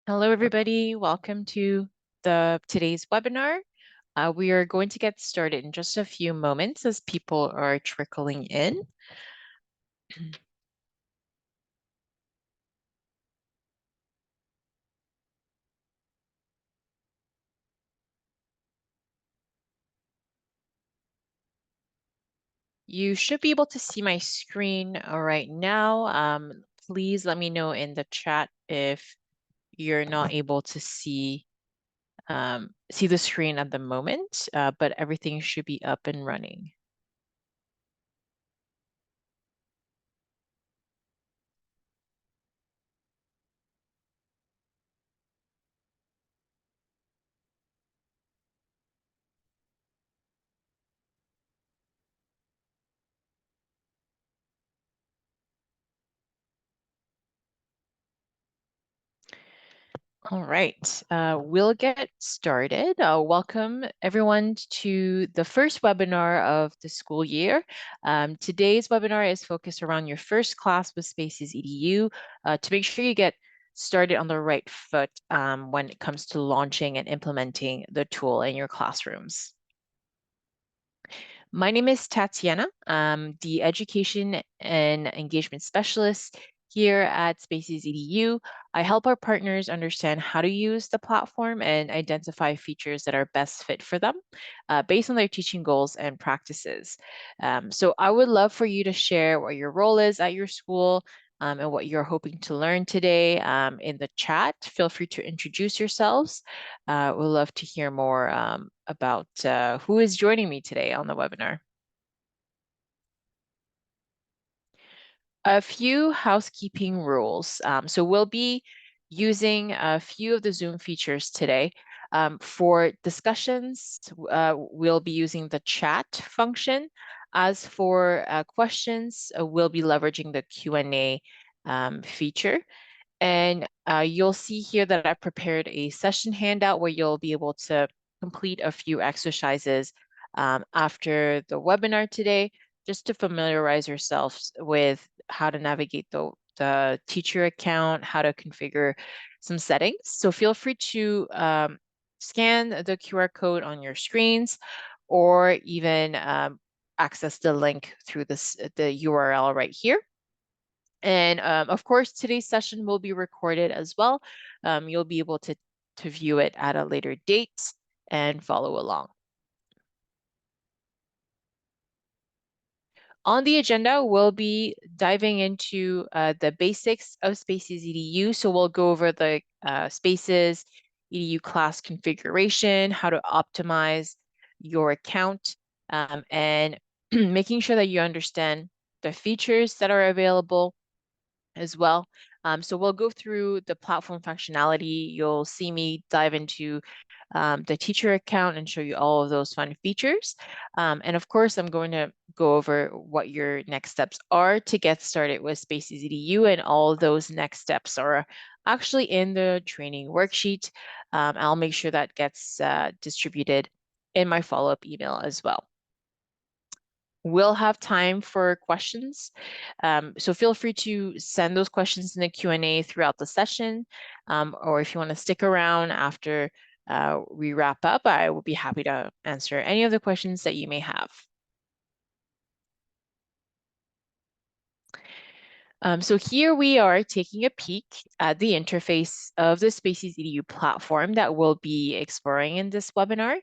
Hello, everybody. Welcome to today's webinar. We are going to get started in just a few moments as people are trickling in. You should be able to see my screen right now. Please let me know in the chat if you're not able to see the screen at the moment, but everything should be up and running. All right, we'll get started. Welcome everyone to the first webinar of the school year. Today's webinar is focused around your first class with SpacesEDU to make sure you get started on the right foot when it comes to launching and implementing the tool in your classrooms. My name is Tatiana. I'm the Education and Engagement Specialist here at SpacesEDU. I help our partners understand how to use the platform and identify features that are best fit for them based on their teaching goals and practices. So I would love for you to share what your role is at your school, and what you're hoping to learn today in the chat. Feel free to introduce yourselves. We'd love to hear more about who is joining me today on the webinar. A few housekeeping rules. So we'll be using a few of the Zoom features today. For discussions, we'll be using the chat function. As for questions, we'll be leveraging the Q&A feature. And you'll see here that I prepared a session handout where you'll be able to complete a few exercises after the webinar today, just to familiarize yourselves with how to navigate the teacher account, how to configure some settings. So feel free to scan the QR code on your screens or even access the link through the URL right here. And of course, today's session will be recorded as well. You'll be able to view it at a later date and follow along. On the agenda, we'll be diving into the basics of SpacesEDU. So we'll go over the Spaces EDU class configuration, how to optimize your account, and making sure that you understand the features that are available as well. So we'll go through the platform functionality. You'll see me dive into the teacher account and show you all of those fun features. And of course, I'm going to go over what your next steps are to get started with SpacesEDU, and all of those next steps are actually in the training worksheet. I'll make sure that gets distributed in my follow-up email as well. We'll have time for questions. So feel free to send those questions in the Q&A throughout the session, or if you want to stick around after we wrap up, I will be happy to answer any of the questions that you may have. So here we are taking a peek at the interface of the SpacesEDU platform that we'll be exploring in this webinar.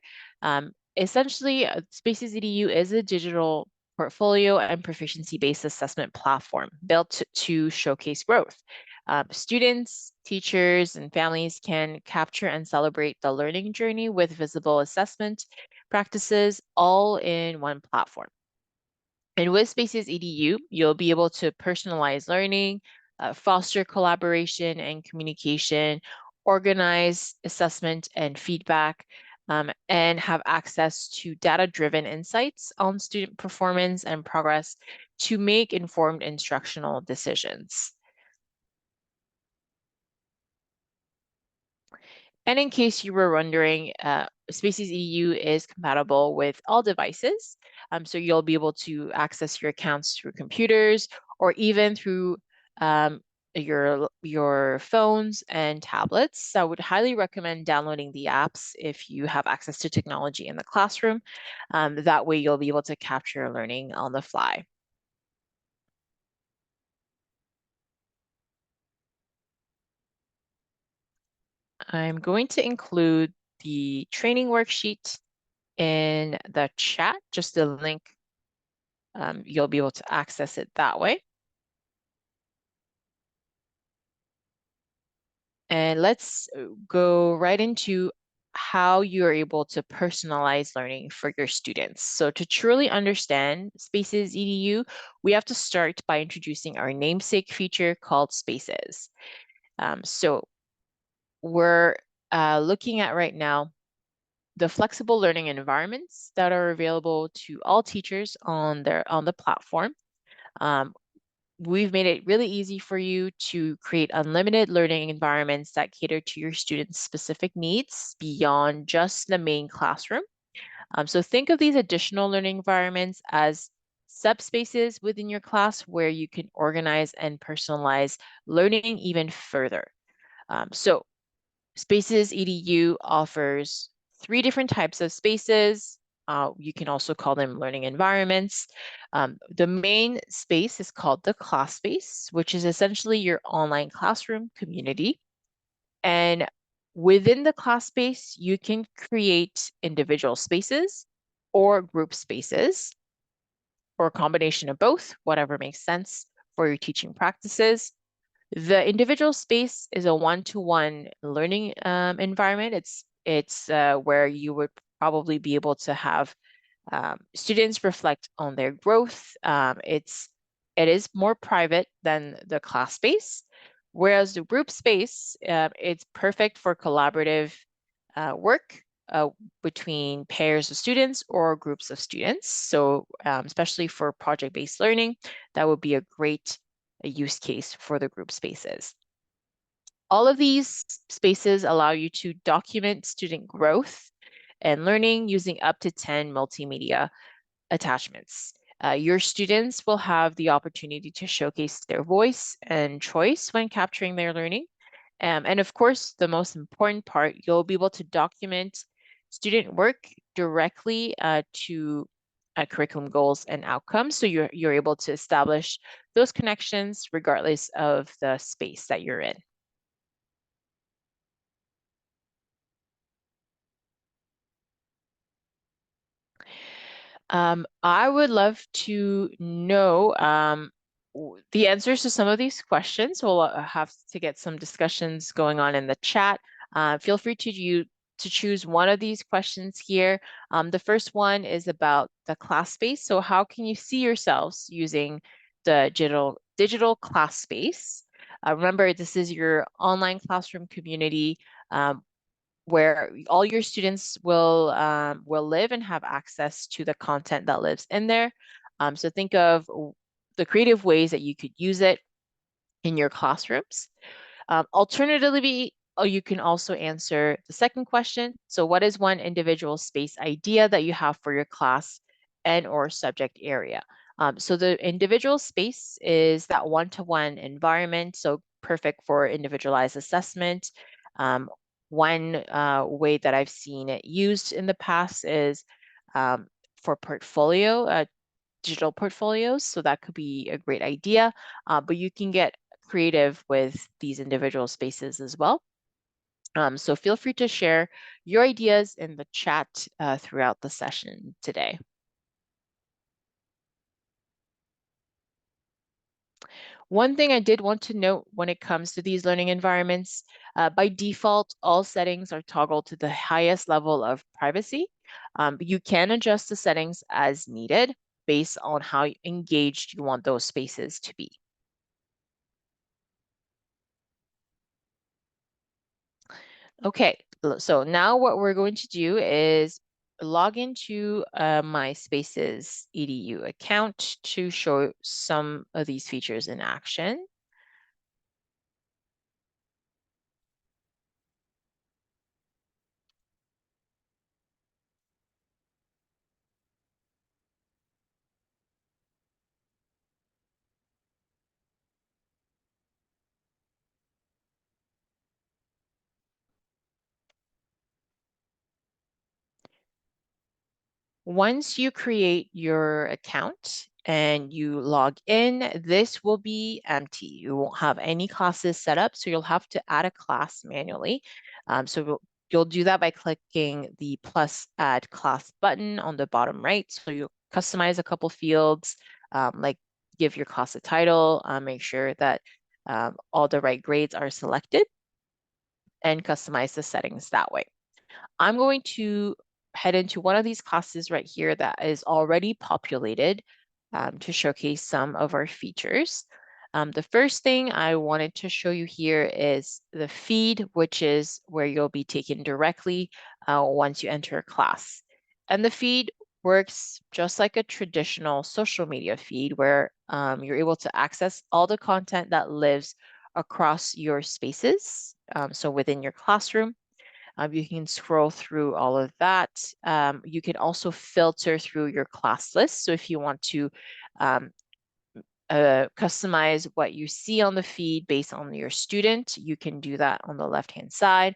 Essentially, SpacesEDU is a digital portfolio and proficiency-based assessment platform built to showcase growth. Students, teachers, and families can capture and celebrate the learning journey with visible assessment practices all in one platform. And with SpacesEDU, you'll be able to personalize learning, foster collaboration and communication, organize assessment and feedback, and have access to data-driven insights on student performance and progress to make informed instructional decisions. And in case you were wondering, SpacesEDU is compatible with all devices. So you'll be able to access your accounts through computers or even through your phones and tablets. I would highly recommend downloading the apps if you have access to technology in the classroom. That way you'll be able to capture learning on the fly. I'm going to include the training worksheet in the chat, just the link. You'll be able to access it that way. And let's go right into how you are able to personalize learning for your students. So to truly understand Spaces EDU, we have to start by introducing our namesake feature called Spaces. So we're looking at right now the flexible learning environments that are available to all teachers on the platform. Um, we've made it really easy for you to create unlimited learning environments that cater to your students' specific needs beyond just the main classroom. So think of these additional learning environments as subspaces within your class where you can organize and personalize learning even further. So Spaces EDU offers three different types of spaces. You can also call them learning environments. The main space is called the class space, which is essentially your online classroom community. And within the class space, you can create individual spaces or group spaces, or a combination of both, whatever makes sense for your teaching practices. The individual space is a one-to-one learning environment. It's where you would probably be able to have students reflect on their growth. It is more private than the class space, whereas the group space, it's perfect for collaborative work between pairs of students or groups of students. So especially for project-based learning, that would be a great use case for the group spaces. All of these spaces allow you to document student growth and learning using up to 10 multimedia attachments. Your students will have the opportunity to showcase their voice and choice when capturing their learning. And of course, the most important part, you'll be able to document student work directly to curriculum goals and outcomes. So you're able to establish those connections regardless of the space that you're in. I would love to know the answers to some of these questions. We'll have to get some discussions going on in the chat. Feel free to choose one of these questions here. The first one is about the class space. So how can you see yourselves using the digital class space? Remember, this is your online classroom community. Where all your students will live and have access to the content that lives in there. So think of the creative ways that you could use it in your classrooms. Alternatively, you can also answer the second question. So what is one individual space idea that you have for your class and or subject area? So the individual space is that one-to-one environment, so perfect for individualized assessment. One way that I've seen it used in the past is for digital portfolios. So that could be a great idea, but you can get creative with these individual spaces as well. So feel free to share your ideas in the chat throughout the session today. One thing I did want to note when it comes to these learning environments, by default, all settings are toggled to the highest level of privacy. You can adjust the settings as needed based on how engaged you want those spaces to be. Okay, so now what we're going to do is log into my Spaces EDU account to show some of these features in action. Once you create your account and you log in, this will be empty. You won't have any classes set up, so you'll have to add a class manually. You'll do that by clicking the plus add class button on the bottom right. So you'll customize a couple fields, like give your class a title, make sure that all the right grades are selected, and customize the settings that way. I'm going to head into one of these classes right here that is already populated to showcase some of our features. The first thing I wanted to show you here is the feed, which is where you'll be taken directly once you enter a class. And the feed works just like a traditional social media feed where you're able to access all the content that lives across your spaces. So within your classroom, you can scroll through all of that. You can also filter through your class list. So if you want to um, customize what you see on the feed based on your student, you can do that on the left-hand side.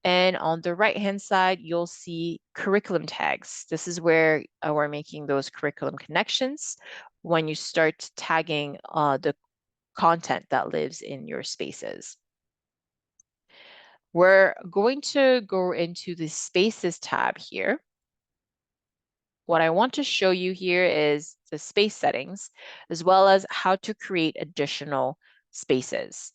And on the right-hand side, you'll see curriculum tags. This is where we're making those curriculum connections when you start tagging the content that lives in your spaces. We're going to go into the Spaces tab here. What I want to show you here is the space settings, as well as how to create additional spaces.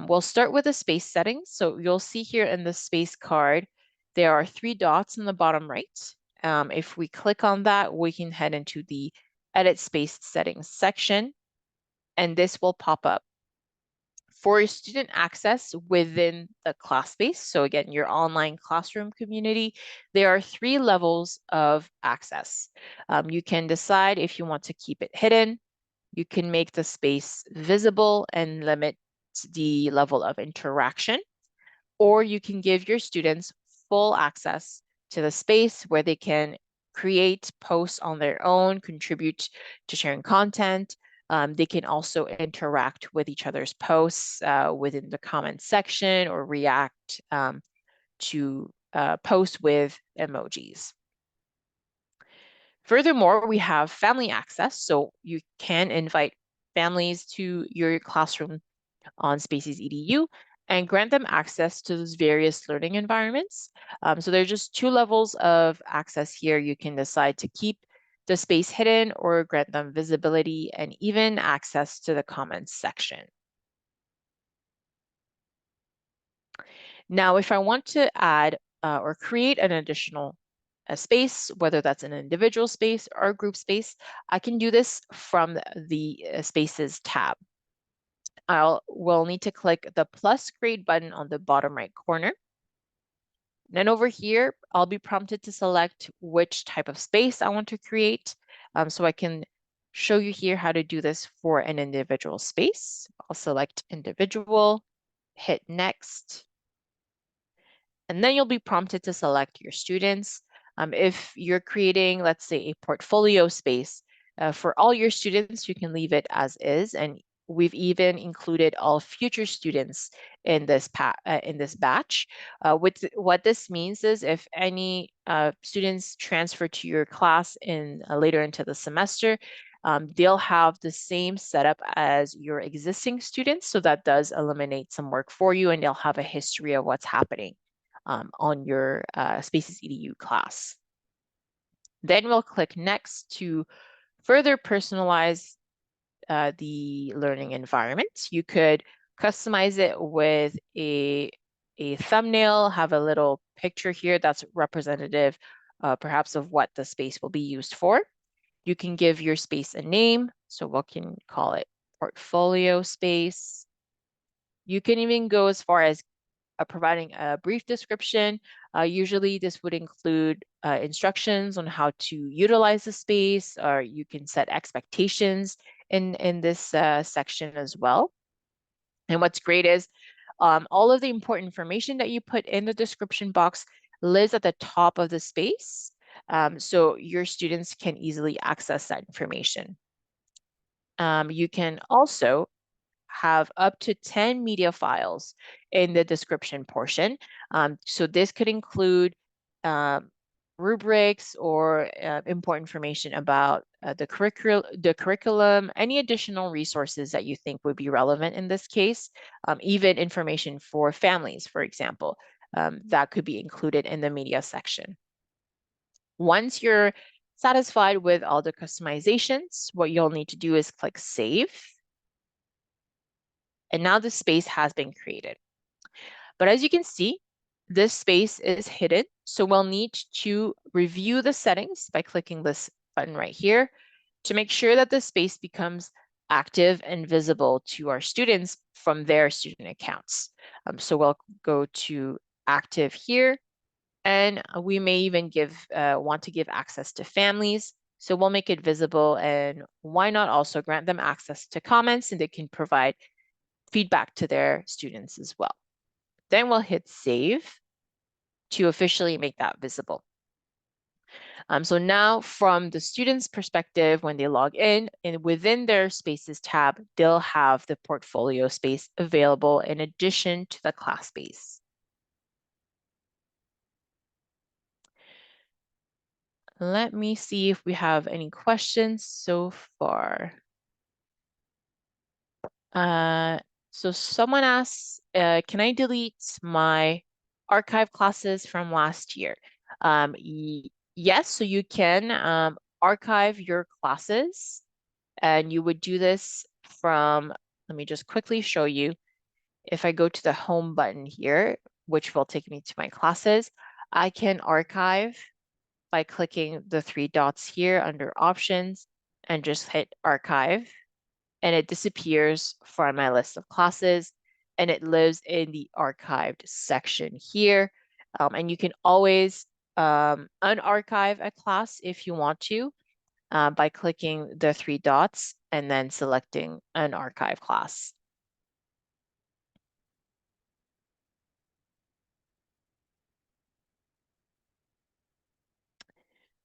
We'll start with the space settings. So you'll see here in the space card, there are 3 dots in the bottom right. If we click on that, we can head into the Edit Space Settings section, and this will pop up. For student access within the class space, so again, your online classroom community, there are 3 levels of access. You can decide if you want to keep it hidden, you can make the space visible and limit the level of interaction, or you can give your students full access to the space where they can create posts on their own, contribute to sharing content. They can also interact with each other's posts within the comment section or react to posts with emojis. Furthermore, we have family access, so you can invite families to your classroom on SpacesEDU and grant them access to those various learning environments. So there's just 2 levels of access here. You can decide to keep the space hidden or grant them visibility and even access to the comments section. Now, if I want to add or create an additional space, whether that's an individual space or a group space, I can do this from the Spaces tab. We'll need to click the plus grade button on the bottom right corner. Then over here, I'll be prompted to select which type of space I want to create. So I can show you here how to do this for an individual space. I'll select individual, hit next, and then you'll be prompted to select your students. If you're creating, let's say, a portfolio space for all your students, you can leave it as is. And we've even included all future students in this batch. What this means is if any students transfer to your class in later into the semester, they'll have the same setup as your existing students. So that does eliminate some work for you, and they'll have a history of what's happening on your SpacesEDU class. Then we'll click next to further personalize the learning environment. You could customize it with a thumbnail, have a little picture here that's representative perhaps of what the space will be used for. You can give your space a name, so we can call it portfolio space. You can even go as far as providing a brief description. Usually this would include instructions on how to utilize the space, or you can set expectations in this section as well. And what's great is all of the important information that you put in the description box lives at the top of the space. So your students can easily access that information. You can also have up to 10 media files in the description portion. So this could include rubrics or important information about the curriculum, any additional resources that you think would be relevant in this case, even information for families, for example, that could be included in the media section. Once you're satisfied with all the customizations, what you'll need to do is click Save. And now the space has been created. But as you can see, this space is hidden. So we'll need to review the settings by clicking this button right here to make sure that the space becomes active and visible to our students from their student accounts. So we'll go to active here, and we may even want to give access to families. So we'll make it visible, and why not also grant them access to comments, and they can provide feedback to their students as well. Then we'll hit save to officially make that visible. So now from the student's perspective, when they log in and within their Spaces tab, they'll have the portfolio space available in addition to the class space. Let me see if we have any questions so far. So someone asks, can I delete my archive classes from last year? Yes, so you can archive your classes, and you would do this from, let me just quickly show you. If I go to the home button here, which will take me to my classes, I can archive by clicking the three dots here under options and just hit archive, and it disappears from my list of classes, and it lives in the archived section here. And you can always unarchive a class if you want to by clicking the three dots and then selecting an archive class.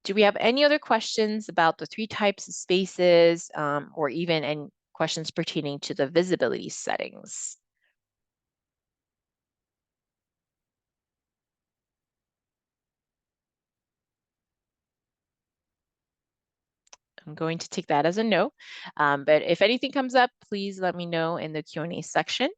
Do we have any other questions about the three types of spaces or even any questions pertaining to the visibility settings? I'm going to take that as a no. But if anything comes up, please let me know in the Q&A section.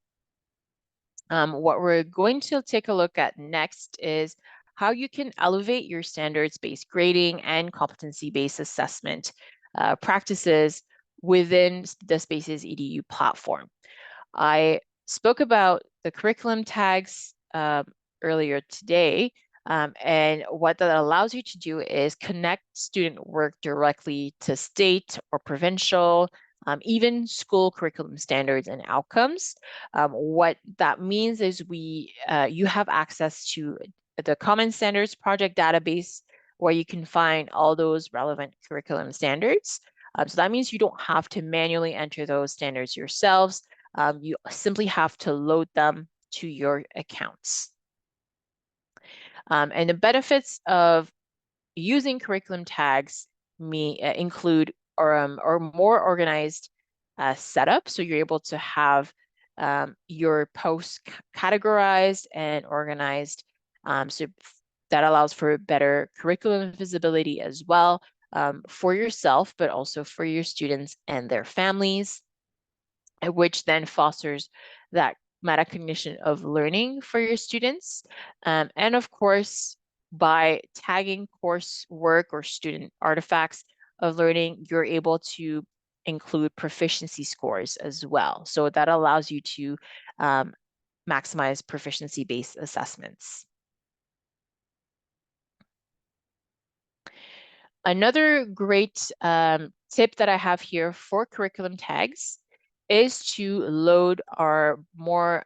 What we're going to take a look at next is how you can elevate your standards-based grading and competency-based assessment practices within the SpacesEDU platform. I spoke about the curriculum tags earlier today, and what that allows you to do is connect student work directly to state or provincial, even school curriculum standards and outcomes. What that means is you have access to the Common Standards Project database where you can find all those relevant curriculum standards. So that means you don't have to manually enter those standards yourselves. You simply have to load them to your accounts. And the benefits of using curriculum tags include or more organized setup. So you're able to have your posts categorized and organized. So that allows for better curriculum visibility as well for yourself, but also for your students and their families, which then fosters that metacognition of learning for your students. And of course, by tagging coursework or student artifacts of learning, you're able to include proficiency scores as well. So that allows you to maximize proficiency-based assessments. Another great tip that I have here for curriculum tags is to load our more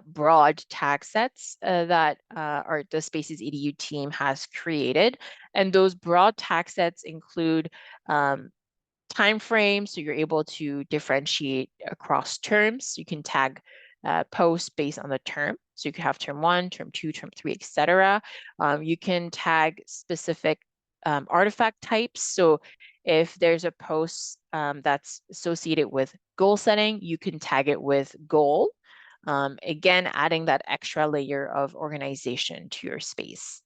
broad tag sets that the SpacesEDU team has created. And those broad tag sets include time frames, so you're able to differentiate across terms. You can tag posts based on the term. So you could have term 1, term 2, term 3, etc. You can tag specific artifact types. So if there's a post that's associated with goal setting, you can tag it with goal. Again, adding that extra layer of organization to your space.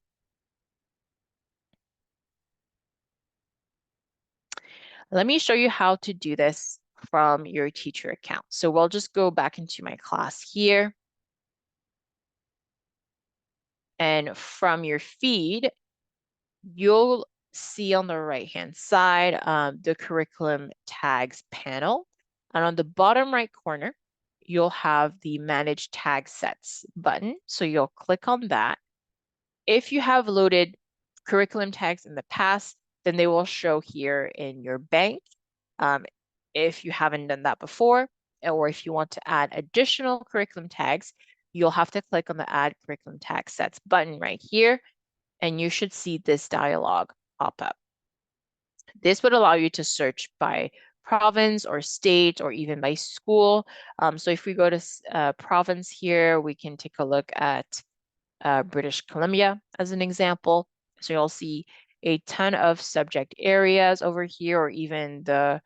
Let me show you how to do this from your teacher account. So we'll just go back into my class here. And from your feed, you'll see on the right-hand side the curriculum tags panel. And on the bottom right corner, you'll have the Manage Tag Sets button. So you'll click on that. If you have loaded curriculum tags in the past, then they will show here in your bank. If you haven't done that before, or if you want to add additional curriculum tags, you'll have to click on the Add Curriculum Tag Sets button right here, and you should see this dialog pop up. This would allow you to search by province or state or even by school. So if we go to province here, we can take a look at British Columbia as an example. So you'll see a ton of subject areas over here, or even the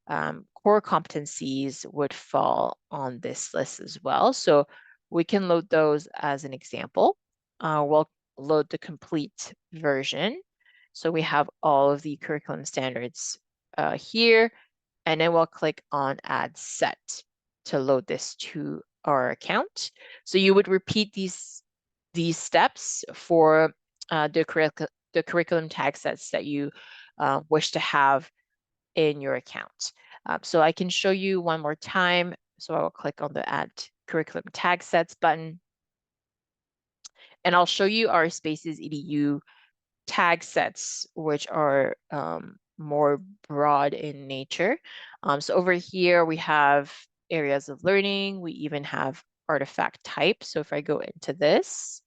core competencies would fall on this list as well. So we can load those as an example. We'll load the complete version. So we have all of the curriculum standards here, and then we'll click on Add Set to load this to our account. So you would repeat these steps for the curriculum tag sets that you wish to have in your account. So I can show you one more time. So I will click on the Add Curriculum Tag Sets button, and I'll show you our SpacesEDU tag sets, which are more broad in nature. So over here, we have areas of learning. We even have artifact type. So if I go into this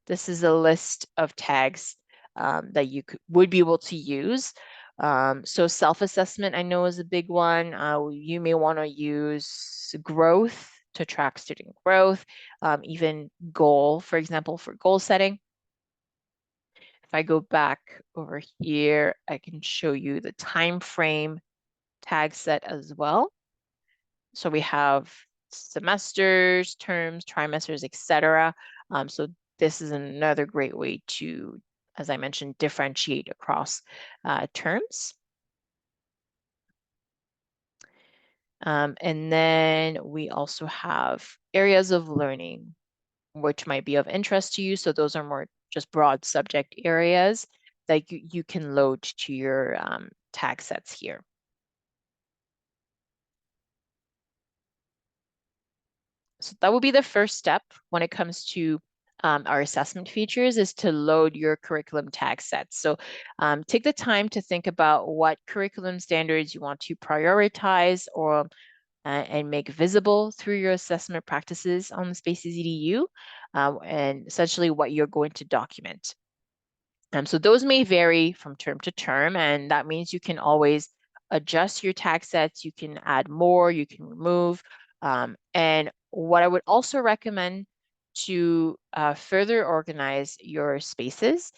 is a list of tags that you would be able to use. So self-assessment, I know, is a big one. You may want to use growth to track student growth, even goal, for example, for goal setting. If I go back over here, I can show you the time frame tag set as well. So we have semesters, terms, trimesters, etc. So this is another great way to, as I mentioned, differentiate across terms. And then we also have areas of learning, which might be of interest to you. So those are more just broad subject areas that you can load to your tag sets here. So that will be the first step when it comes to our assessment features, is to load your curriculum tag sets. So take the time to think about what curriculum standards you want to prioritize or and make visible through your assessment practices on the SpacesEDU, and essentially what you're going to document. So those may vary from term to term, and that means you can always adjust your tag sets. You can add more, you can remove. And what I would also recommend to further organize your spaces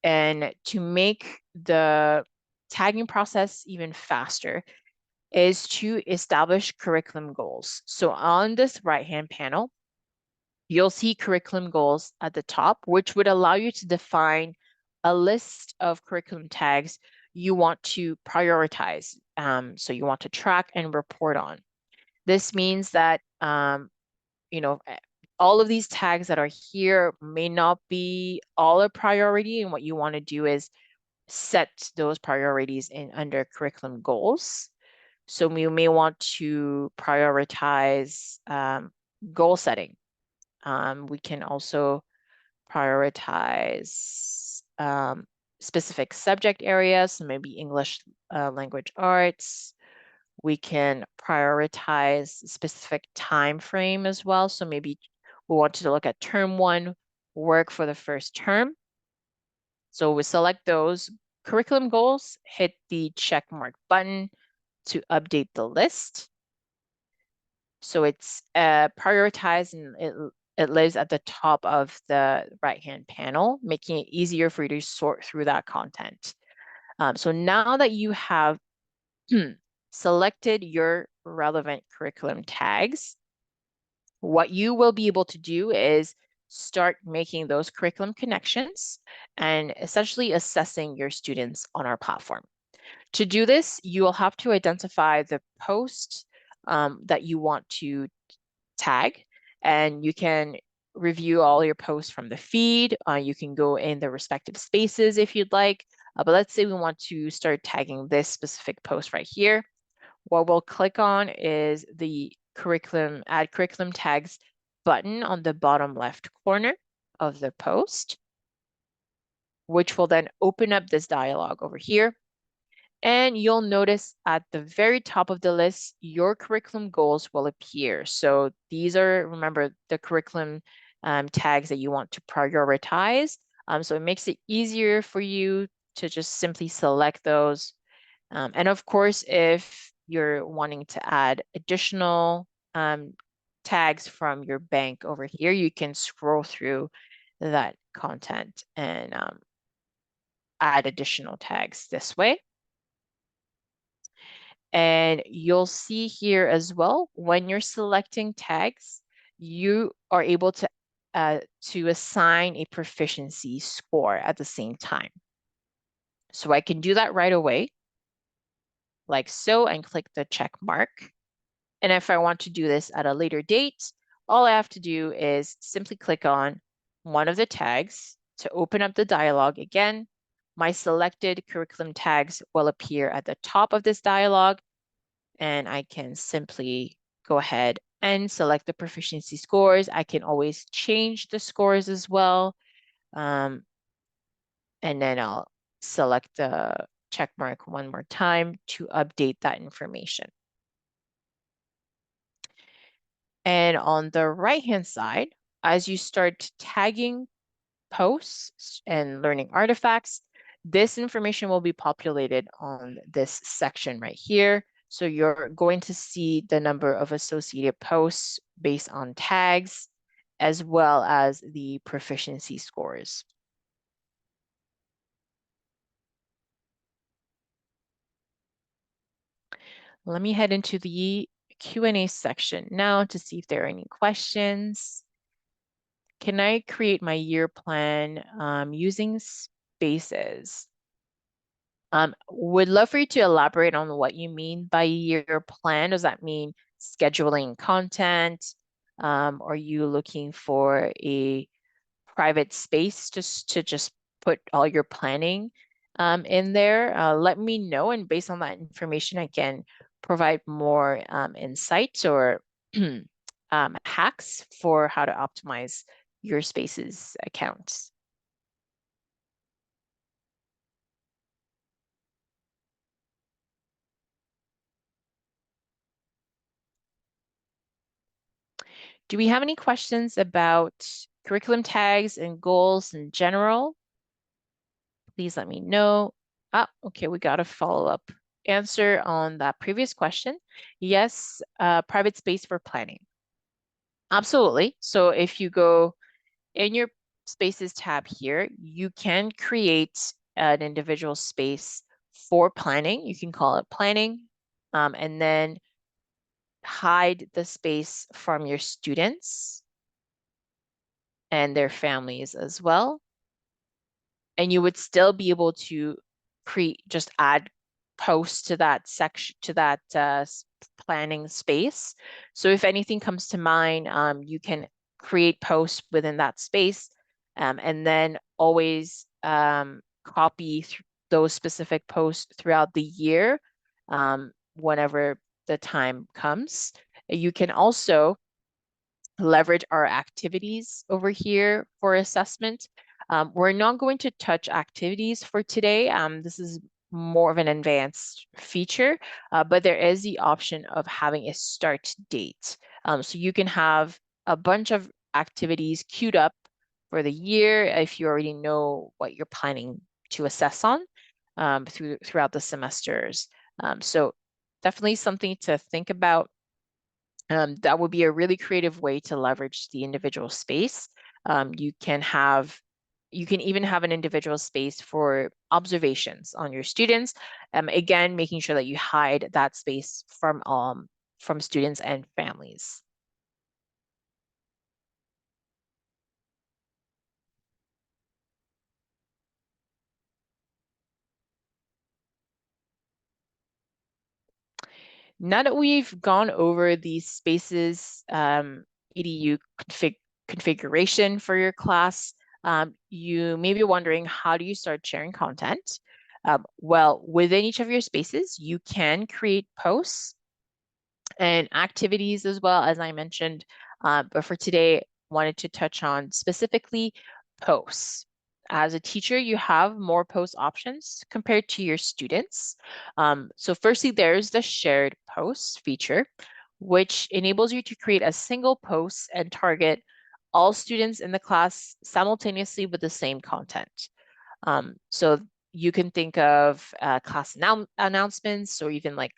and to make the tagging process even faster is to establish curriculum goals. So on this right-hand panel, you'll see curriculum goals at the top, which would allow you to define a list of curriculum tags you want to prioritize. So you want to track and report on. This means that, all of these tags that are here may not be all a priority. And what you want to do is set those priorities in under curriculum goals. So we may want to prioritize goal setting. We can also prioritize specific subject areas, so maybe English language arts. We can prioritize specific time frame as well. So maybe we want to look at term 1 work for the first term. So we select those curriculum goals, hit the check mark button to update the list. So it's prioritized, and it lives at the top of the right-hand panel, making it easier for you to sort through that content. So now that you have selected your relevant curriculum tags, what you will be able to do is start making those curriculum connections and essentially assessing your students on our platform. To do this, you will have to identify the post that you want to tag, and you can review all your posts from the feed. You can go in the respective spaces if you'd like, but let's say we want to start tagging this specific post right here. What we'll click on is the curriculum, add curriculum tags button on the bottom left corner of the post, which will then open up this dialog over here. And you'll notice at the very top of the list, your curriculum goals will appear. So these are, remember, the curriculum tags that you want to prioritize. So it makes it easier for you to just simply select those. And of course, if you're wanting to add additional tags from your bank over here, you can scroll through that content and add additional tags this way. And you'll see here as well, when you're selecting tags, you are able to assign a proficiency score at the same time. So I can do that right away, like so, and click the check mark. And if I want to do this at a later date, all I have to do is simply click on one of the tags to open up the dialog again. My selected curriculum tags will appear at the top of this dialog, and I can simply go ahead and select the proficiency scores. I can always change the scores as well. And then I'll select the check mark one more time to update that information. And on the right-hand side, as you start tagging posts and learning artifacts, this information will be populated on this section right here. So you're going to see the number of associated posts based on tags, as well as the proficiency scores. Let me head into the Q&A section now to see if there are any questions. Can I create my year plan using Spaces? Would love for you to elaborate on what you mean by year plan. Does that mean scheduling content? Are you looking for a private space just to just put all your planning in there? Let me know, and based on that information, I can provide more insights or hacks for how to optimize your Spaces accounts. Do we have any questions about curriculum tags and goals in general? Please let me know. Okay, we got a follow-up answer on that previous question. Yes, private space for planning. Absolutely. So if you go in your Spaces tab here, you can create an individual space for planning. You can call it planning, and then hide the space from your students and their families as well. And you would still be able to create, just add posts to that section, to that planning space. So if anything comes to mind, you can create posts within that space, and then always copy those specific posts throughout the year, whenever the time comes. You can also leverage our activities over here for assessment. We're not going to touch activities for today. This is more of an advanced feature, but there is the option of having a start date. So you can have a bunch of activities queued up for the year if you already know what you're planning to assess on throughout the semesters. So definitely something to think about. That would be a really creative way to leverage the individual space. You can even have an individual space for observations on your students. Again, making sure that you hide that space from students and families. Now that we've gone over the Spaces EDU configuration for your class, you may be wondering, how do you start sharing content? Well, within each of your spaces, you can create posts and activities as well, as I mentioned. But for today, wanted to touch on specifically posts. As a teacher, you have more post options compared to your students. So firstly, there's the shared posts feature, which enables you to create a single post and target all students in the class simultaneously with the same content. So you can think of class announcements, or even like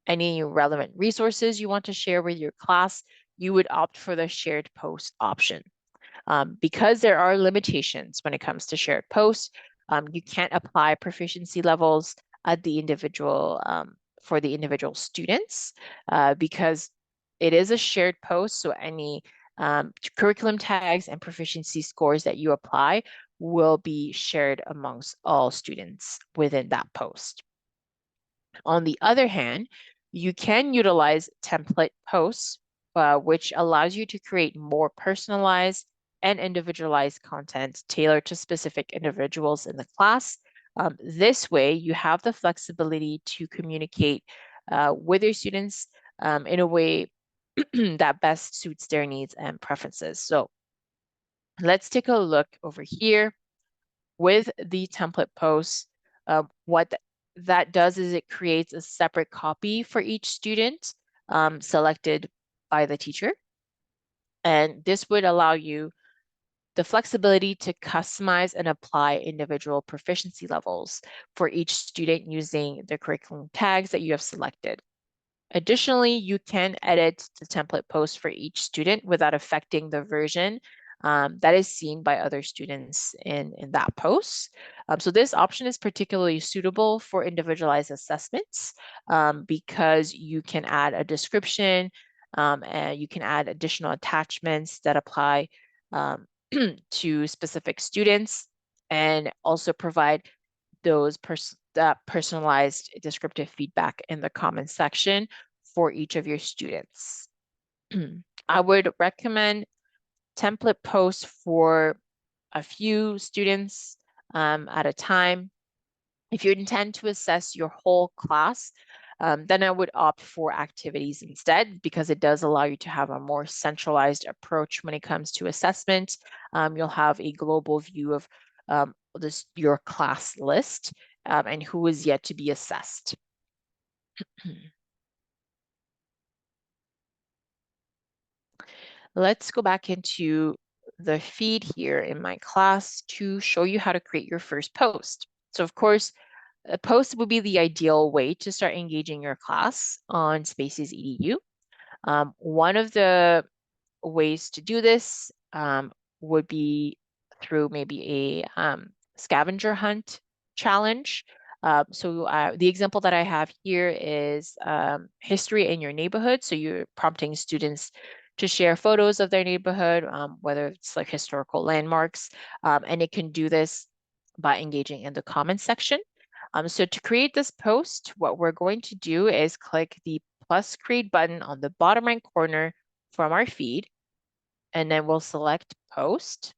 any relevant resources you want to share with your class. You would opt for the shared post option. Because there are limitations when it comes to shared posts, you can't apply proficiency levels at the individual for the individual students, because it is a shared post. So any curriculum tags and proficiency scores that you apply will be shared amongst all students within that post. On the other hand, you can utilize template posts, which allows you to create more personalized and individualized content tailored to specific individuals in the class. This way, you have the flexibility to communicate with your students in a way that best suits their needs and preferences. So let's take a look over here with the template posts. What that does is it creates a separate copy for each student selected by the teacher. And this would allow you the flexibility to customize and apply individual proficiency levels for each student using the curriculum tags that you have selected. Additionally, you can edit the template post for each student without affecting the version that is seen by other students in that post. So this option is particularly suitable for individualized assessments because you can add a description and you can add additional attachments that apply um, to specific students, and also provide that personalized descriptive feedback in the comments section for each of your students. I would recommend template posts for a few students at a time. If you intend to assess your whole class, then I would opt for activities instead, because it does allow you to have a more centralized approach when it comes to assessment. You'll have a global view of your class list and who is yet to be assessed. Let's go back into the feed here in my class to show you how to create your first post. So of course, a post would be the ideal way to start engaging your class on SpacesEDU. One of the ways to do this would be through maybe a scavenger hunt challenge. The example that I have here is history in your neighborhood. So you're prompting students to share photos of their neighborhood, whether it's like historical landmarks, and it can do this by engaging in the comments section. So to create this post, what we're going to do is click the plus create button on the bottom right corner from our feed, and then we'll select post.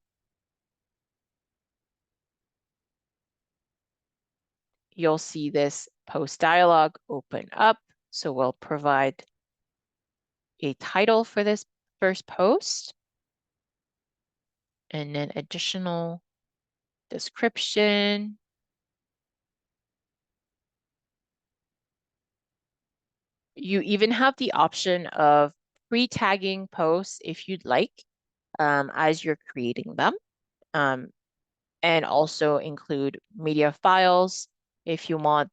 You'll see this post dialog open up. So we'll provide a title for this first post, and then additional description. You even have the option of pre-tagging posts if you'd like as you're creating them. And also include media files if you want,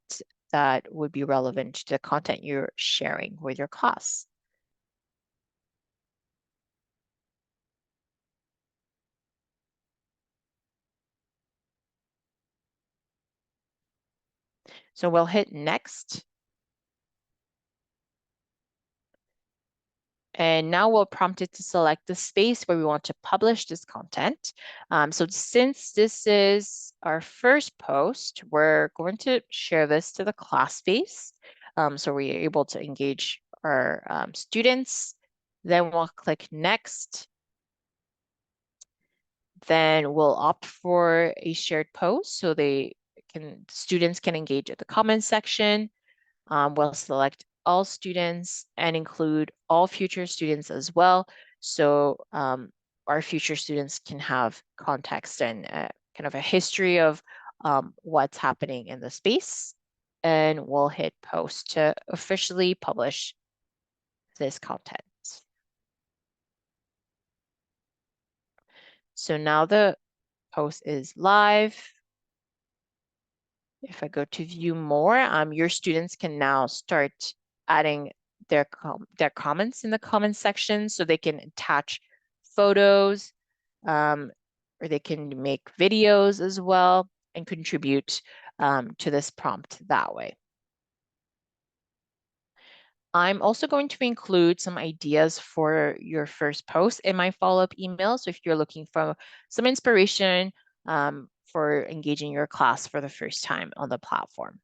that would be relevant to the content you're sharing with your class. So we'll hit next. And now we'll prompt it to select the space where we want to publish this content. So since this is our first post, we're going to share this to the class space. So we're able to engage our students. Then we'll click next. Then we'll opt for a shared post so students can engage at the comments section. We'll select all students and include all future students as well. So our future students can have context and kind of a history of what's happening in the space. And we'll hit post to officially publish this content. So now the post is live. If I go to view more, your students can now start adding their comments in the comments section, so they can attach photos, or they can make videos as well and contribute to this prompt that way. I'm also going to include some ideas for your first post in my follow-up email. So if you're looking for some inspiration for engaging your class for the first time on the platform.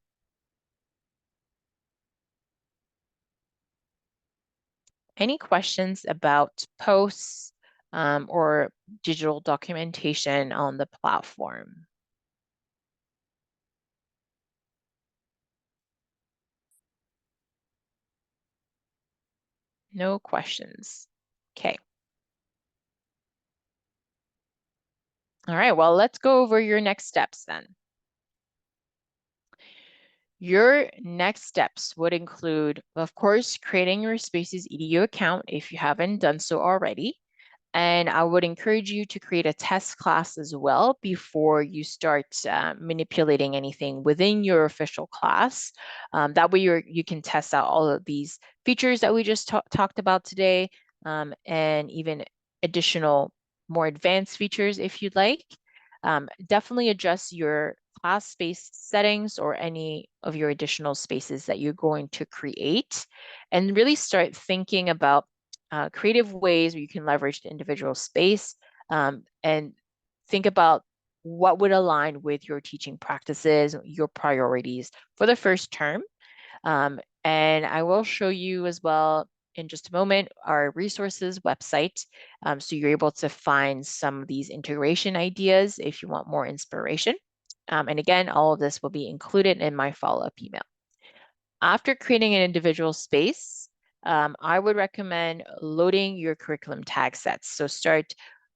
Any questions about posts or digital documentation on the platform? No questions. Okay. All right, well, let's go over your next steps then. Your next steps would include, of course, creating your SpacesEDU account if you haven't done so already. And I would encourage you to create a test class as well before you start manipulating anything within your official class. That way you can test out all of these features that we just talked about today, and even additional more advanced features if you'd like. Definitely adjust your class space settings or any of your additional spaces that you're going to create, and really start thinking about creative ways where you can leverage the individual space, and think about what would align with your teaching practices, your priorities for the first term. And I will show you as well in just a moment our resources website. So you're able to find some of these integration ideas if you want more inspiration. And again, all of this will be included in my follow-up email. After creating an individual space, I would recommend loading your curriculum tag sets. So start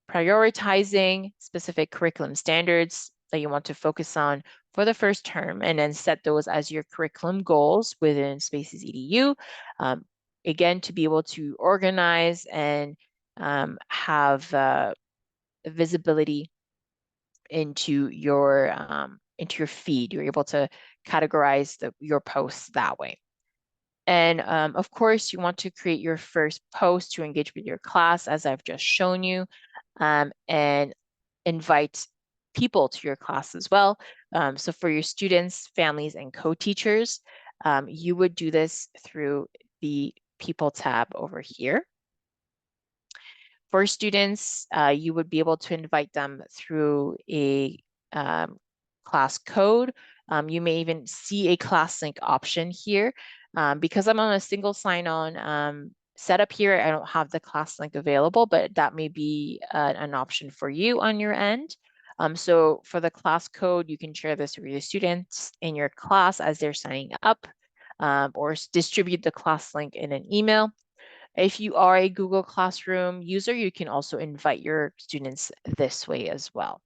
prioritizing specific curriculum standards that you want to focus on for the first term, and then set those as your curriculum goals within SpacesEDU. Again, to be able to organize and have visibility into your feed. You're able to categorize your posts that way. And of course, you want to create your first post to engage with your class, as I've just shown you, and invite people to your class as well. So for your students, families, and co-teachers, you would do this through the People tab over here. For students, you would be able to invite them through a class code. You may even see a class link option here. Because I'm on a single sign-on setup here, I don't have the class link available, but that may be an option for you on your end. So for the class code, you can share this with your students in your class as they're signing up, or distribute the class link in an email. If you are a Google Classroom user, you can also invite your students this way as well.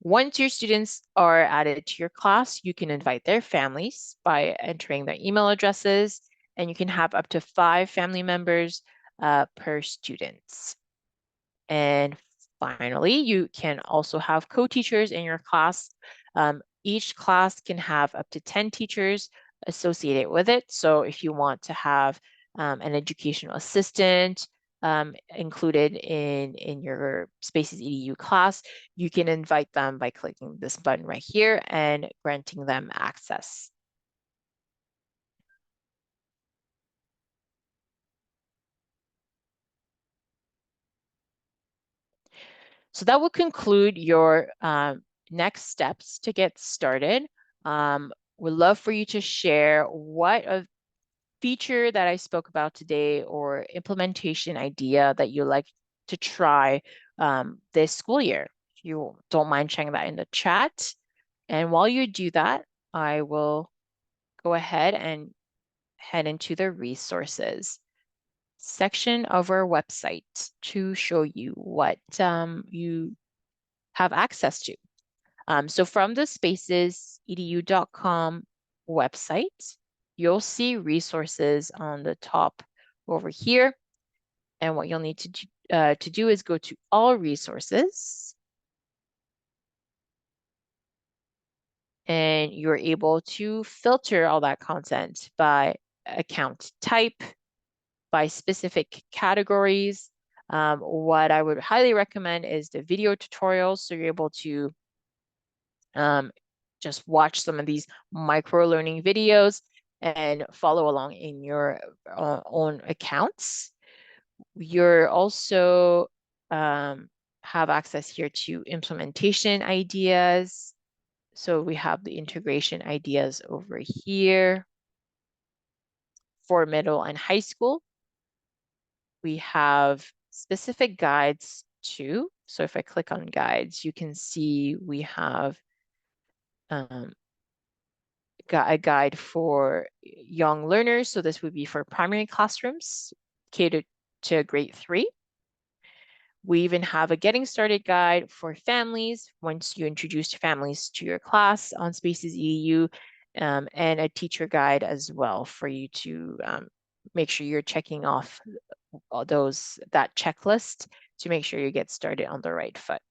Once your students are added to your class, you can invite their families by entering their email addresses, and you can have up to 5 family members per student. And finally, you can also have co-teachers in your class. Each class can have up to 10 teachers associated with it. So if you want to have an educational assistant included in your SpacesEDU class, you can invite them by clicking this button right here and granting them access. So that will conclude your next steps to get started. would love for you to share what a feature that I spoke about today or implementation idea that you like to try this school year. If you don't mind sharing that in the chat. And while you do that, I will go ahead and head into the resources section of our website to show you what you have access to. So from the spacesedu.com website, you'll see resources on the top over here. And what you'll need to do is go to all resources. And you're able to filter all that content by account type, by specific categories. What I would highly recommend is the video tutorials. So you're able to just watch some of these micro learning videos and follow along in your own accounts. You're also have access here to implementation ideas. So we have the integration ideas over here for middle and high school. We have specific guides too. So if I click on guides, you can see we have a guide for young learners. So this would be for primary classrooms catered to grade 3. We even have a getting started guide for families once you introduce families to your class on SpacesEDU, and a teacher guide as well for you to make sure you're checking off all that checklist to make sure you get started on the right foot.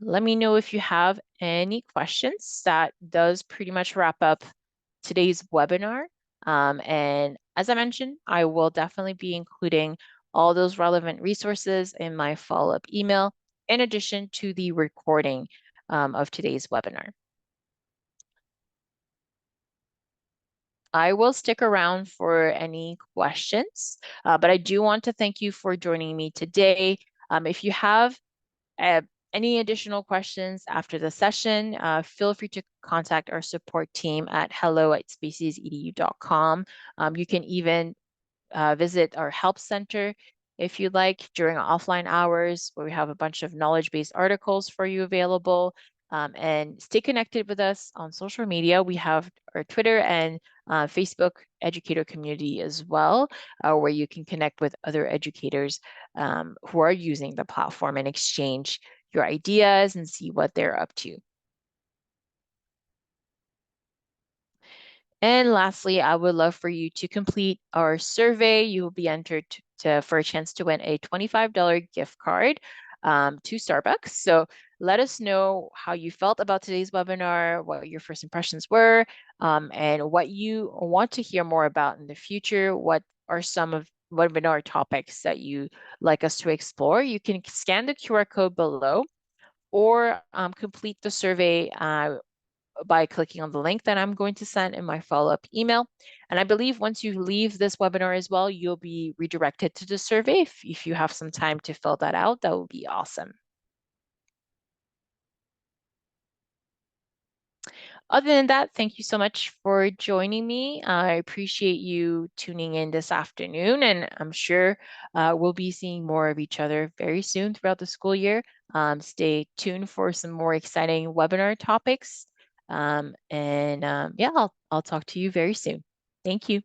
Let me know if you have any questions. That does pretty much wrap up today's webinar. And as I mentioned, I will definitely be including all those relevant resources in my follow-up email, in addition to the recording of today's webinar. I will stick around for any questions, but I do want to thank you for joining me today. If you have uh, any additional questions after the session, feel free to contact our support team at hello@spacesedu.com. You can even visit our help center if you'd like during offline hours, where we have a bunch of knowledge-based articles for you available. And stay connected with us on social media. We have our Twitter and Facebook educator community as well, where you can connect with other educators who are using the platform and exchange your ideas and see what they're up to. And lastly, I would love for you to complete our survey. You will be entered for a chance to win a $25 gift card to Starbucks. So let us know how you felt about today's webinar, what your first impressions were, and what you want to hear more about in the future. What are some of webinar topics that you like us to explore? You can scan the QR code below or complete the survey by clicking on the link that I'm going to send in my follow-up email. And I believe once you leave this webinar as well, you'll be redirected to the survey. If you have some time to fill that out, that would be awesome. Other than that, thank you so much for joining me. I appreciate you tuning in this afternoon, and I'm sure we'll be seeing more of each other very soon throughout the school year. Stay tuned for some more exciting webinar topics. Yeah, I'll talk to you very soon. Thank you.